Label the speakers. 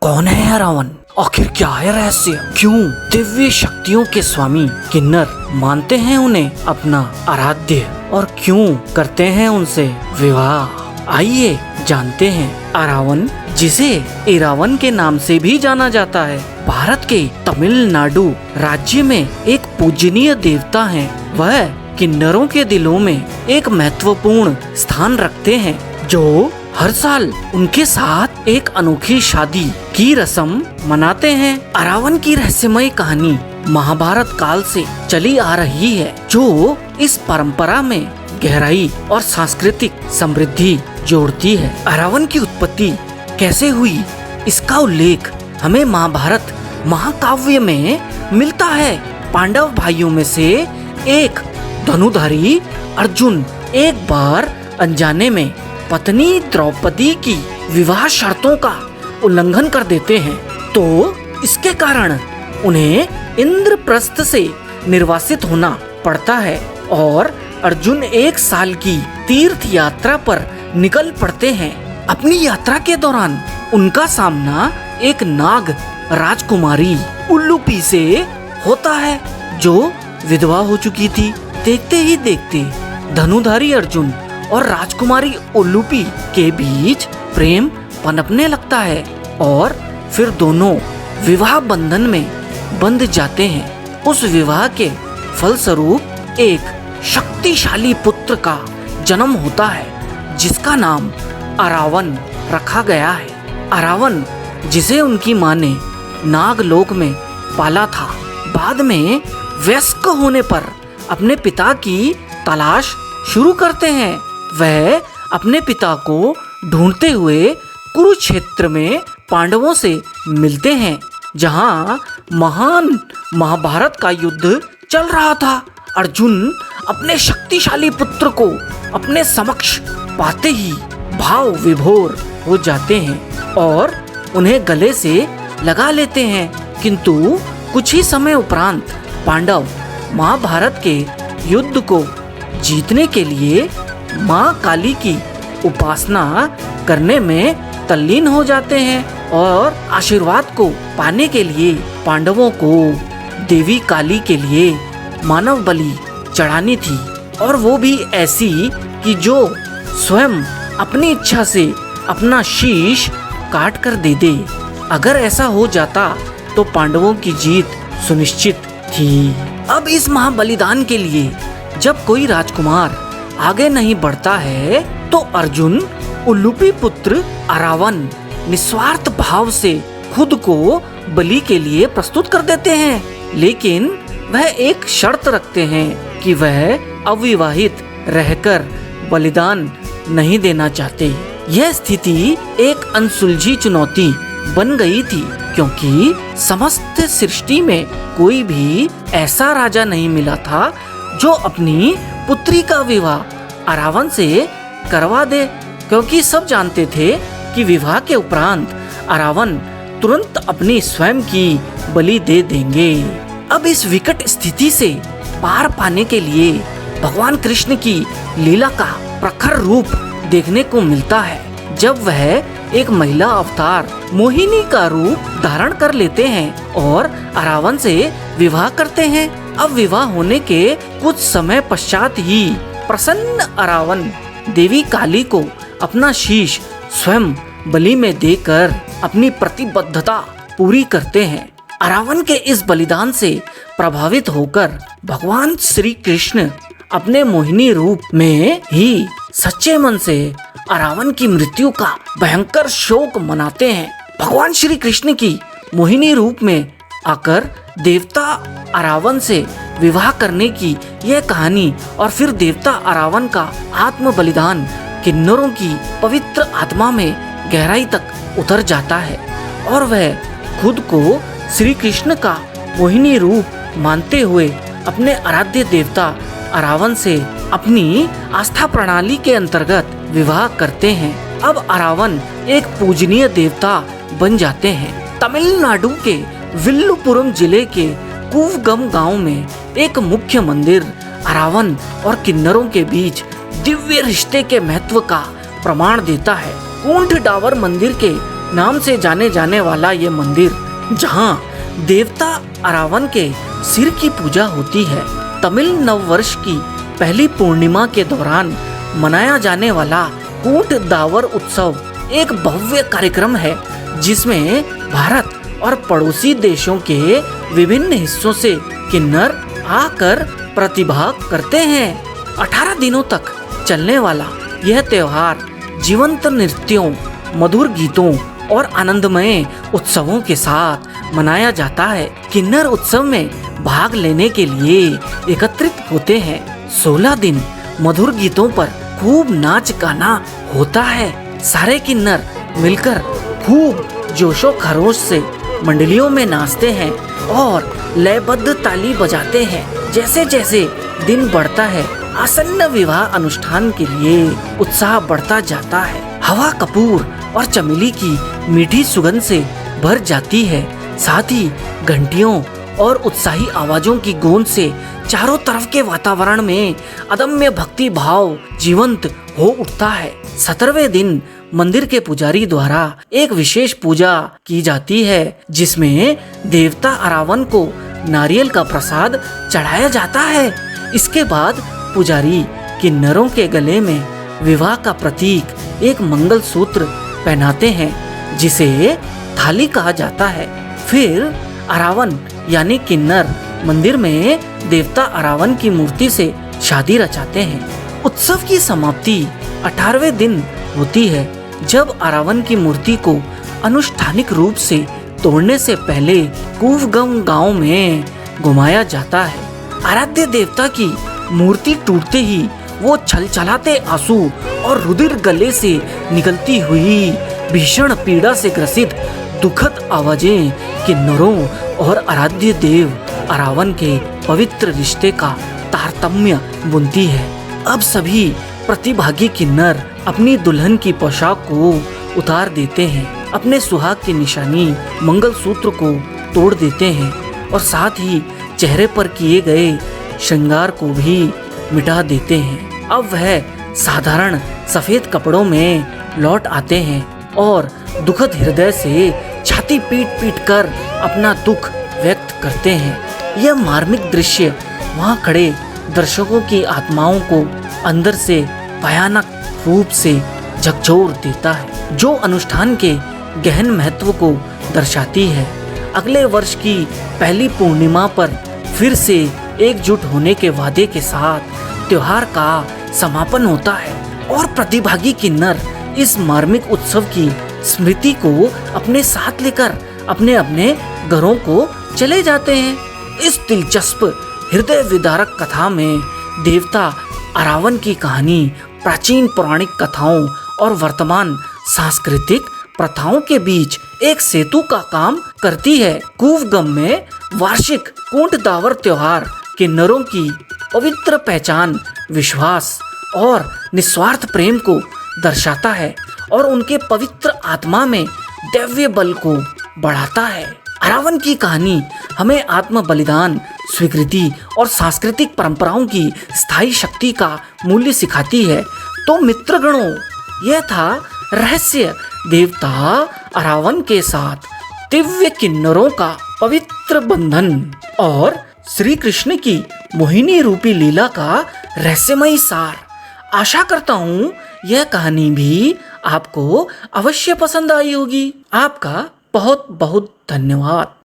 Speaker 1: कौन है यह रावण? आखिर क्या है रहस्य? क्यों दिव्य शक्तियों के स्वामी किन्नर मानते हैं उन्हें अपना आराध्य और क्यों करते हैं उनसे विवाह? आइए जानते हैं। अरावन, जिसे इरावन के नाम से भी जाना जाता है, भारत के तमिलनाडु राज्य में एक पूजनीय देवता है। वह किन्नरों के दिलों में एक महत्वपूर्ण स्थान रखते हैं, जो हर साल उनके साथ एक अनोखी शादी की रस्म मनाते हैं। अरावन की रहस्यमय कहानी महाभारत काल से चली आ रही है, जो इस परंपरा में गहराई और सांस्कृतिक समृद्धि जोड़ती है। अरावन की उत्पत्ति कैसे हुई, इसका उल्लेख हमें महाभारत महाकाव्य में मिलता है। पांडव भाइयों में से एक धनुधारी अर्जुन एक बार अनजाने में पत्नी द्रौपदी की विवाह शर्तों का उल्लंघन कर देते हैं, तो इसके कारण उन्हें इंद्रप्रस्थ से निर्वासित होना पड़ता है और अर्जुन एक साल की तीर्थ यात्रा पर निकल पड़ते हैं। अपनी यात्रा के दौरान उनका सामना एक नाग राजकुमारी उल्लूपी से होता है, जो विधवा हो चुकी थी। देखते ही देखते धनुधारी अर्जुन और राजकुमारी उल्लूपी के बीच प्रेम पनपने लगता है और फिर दोनों विवाह बंधन में बंध जाते हैं। उस विवाह के फलस्वरूप एक शक्तिशाली पुत्र का जन्म होता है, जिसका नाम अरावन रखा गया है। अरावन, जिसे उनकी माँ ने नागलोक में पाला था, बाद में वयस्क होने पर अपने पिता की तलाश शुरू करते हैं। वह अपने पिता को ढूंढते हुए कुरुक्षेत्र में पांडवों से मिलते हैं, जहां महान महाभारत का युद्ध चल रहा था। अर्जुन अपने शक्तिशाली पुत्र को अपने समक्ष पाते ही भाव विभोर हो जाते हैं और उन्हें गले से लगा लेते हैं। किंतु कुछ ही समय उपरांत पांडव महाभारत के युद्ध को जीतने के लिए माँ काली की उपासना करने में तल्लीन हो जाते हैं और आशीर्वाद को पाने के लिए पांडवों को देवी काली के लिए मानव बलि चढ़ानी थी, और वो भी ऐसी कि जो स्वयं अपनी इच्छा से अपना शीश काट कर दे दे। अगर ऐसा हो जाता तो पांडवों की जीत सुनिश्चित थी। अब इस महाबलिदान के लिए जब कोई राजकुमार आगे नहीं बढ़ता है, तो अर्जुन उल्लूपी पुत्र अरावन निस्वार्थ भाव से खुद को बलि के लिए प्रस्तुत कर देते हैं, लेकिन वह एक शर्त रखते हैं कि वह अविवाहित रहकर बलिदान नहीं देना चाहते। यह स्थिति एक अनसुलझी चुनौती बन गई थी, क्योंकि समस्त सृष्टि में कोई भी ऐसा राजा नहीं मिला था जो अपनी पुत्री का विवाह अरावन से करवा दे, क्योंकि सब जानते थे कि विवाह के उपरांत अरावन तुरंत अपनी स्वयं की बलि दे देंगे। अब इस विकट स्थिति से पार पाने के लिए भगवान कृष्ण की लीला का प्रखर रूप देखने को मिलता है, जब वह एक महिला अवतार मोहिनी का रूप धारण कर लेते हैं और अरावन से विवाह करते हैं। अब विवाह होने के कुछ समय पश्चात ही प्रसन्न अरावन देवी काली को अपना शीश स्वयं बलि में देकर अपनी प्रतिबद्धता पूरी करते हैं। अरावन के इस बलिदान से प्रभावित होकर भगवान श्री कृष्ण अपने मोहिनी रूप में ही सच्चे मन से अरावन की मृत्यु का भयंकर शोक मनाते हैं। भगवान श्री कृष्ण की मोहिनी रूप में आकर देवता अरावन से विवाह करने की यह कहानी और फिर देवता अरावन का आत्म बलिदान किन्नरों की पवित्र आत्मा में गहराई तक उतर जाता है और वह खुद को श्री कृष्ण का मोहिनी रूप मानते हुए अपने आराध्य देवता अरावन से अपनी आस्था प्रणाली के अंतर्गत विवाह करते हैं। अब अरावन एक पूजनीय देवता बन जाते हैं। तमिलनाडु के विल्लुपुरम जिले के कूवगम गांव में एक मुख्य मंदिर अरावन और किन्नरों के बीच दिव्य रिश्ते के महत्व का प्रमाण देता है। कुंठ डावर मंदिर के नाम से जाने जाने वाला ये मंदिर, जहाँ देवता अरावन के सिर की पूजा होती है, तमिल नववर्ष की पहली पूर्णिमा के दौरान मनाया जाने वाला कूट दावर उत्सव एक भव्य कार्यक्रम है, जिसमें भारत और पड़ोसी देशों के विभिन्न हिस्सों से किन्नर आकर प्रतिभाग करते हैं। 18 दिनों तक चलने वाला यह त्योहार जीवंत नृत्यों, मधुर गीतों और आनंदमय उत्सवों के साथ मनाया जाता है। किन्नर उत्सव में भाग लेने के लिए एकत्रित होते हैं। 16 दिन मधुर गीतों पर खूब नाच गाना होता है। सारे किन्नर मिलकर खूब जोशो खरोश से मंडलियों में नाचते हैं और लयबद्ध ताली बजाते हैं। जैसे जैसे दिन बढ़ता है, आसन्न विवाह अनुष्ठान के लिए उत्साह बढ़ता जाता है। हवा कपूर और चमेली की मीठी सुगंध से भर जाती है। साथ ही घंटियों और उत्साही आवाजों की गूंज से चारों तरफ के वातावरण में अदम्य भक्ति भाव जीवंत हो उठता है। 17वें दिन मंदिर के पुजारी द्वारा एक विशेष पूजा की जाती है, जिसमें देवता अरावन को नारियल का प्रसाद चढ़ाया जाता है। इसके बाद पुजारी किन्नरों के गले में विवाह का प्रतीक एक मंगल सूत्र पहनाते हैं, जिसे थाली कहा जाता है। फिर अरावन यानी किन्नर मंदिर में देवता अरावन की मूर्ति से शादी रचाते हैं। उत्सव की समाप्ति 18वें दिन होती है, जब अरावन की मूर्ति को अनुष्ठानिक रूप से तोड़ने से पहले कूवगम गांव में घुमाया जाता है। आराध्य देवता की मूर्ति टूटते ही वो छलछलाते आंसू और रुधिर गले से निकलती हुई भीषण पीड़ा से ग्रसित दुखद आवाजें किन्नरों और आराध्य देव अरावन के पवित्र रिश्ते का तारतम्य बुनती है। अब सभी प्रतिभागी किन्नर अपनी दुल्हन की पोशाक को उतार देते हैं, अपने सुहाग की निशानी मंगलसूत्र को तोड़ देते हैं और साथ ही चेहरे पर किए गए श्रृंगार को भी मिटा देते हैं। अब वह साधारण सफेद कपड़ों में लौट आते हैं और दुखद हृदय से छाती पीट पीट कर अपना दुख व्यक्त करते हैं। यह मार्मिक दृश्य वहां खड़े दर्शकों की आत्माओं को अंदर से भयानक रूप से झकझोर देता है, जो अनुष्ठान के गहन महत्व को दर्शाती है। अगले वर्ष की पहली पूर्णिमा पर फिर से एकजुट होने के वादे के साथ त्योहार का समापन होता है और प्रतिभागी किन्नर इस मार्मिक उत्सव की स्मृति को अपने साथ लेकर अपने अपने घरों को चले जाते हैं। इस दिलचस्प हृदय विदारक कथा में देवता अरावन की कहानी प्राचीन पौराणिक कथाओं और वर्तमान सांस्कृतिक प्रथाओं के बीच एक सेतु का काम करती है। कूवगम में वार्षिक कूट दावर त्योहार किन्नरों की पवित्र पहचान, विश्वास और निस्वार्थ प्रेम को दर्शाता है और उनके पवित्र आत्मा में दैवीय बल को बढ़ाता है। अरावन की कहानी हमें आत्म बलिदान, स्वीकृति और सांस्कृतिक परंपराओं की स्थायी शक्ति का मूल्य सिखाती है। तो मित्रगणों, यह था रहस्य देवता अरावन के साथ दिव्य किन्नरों का पवित्र बंधन और श्री कृष्ण की मोहिनी रूपी लीला का रहस्यमयी सार। आशा करता हूँ यह कहानी भी आपको अवश्य पसंद आई होगी। आपका बहुत बहुत धन्यवाद।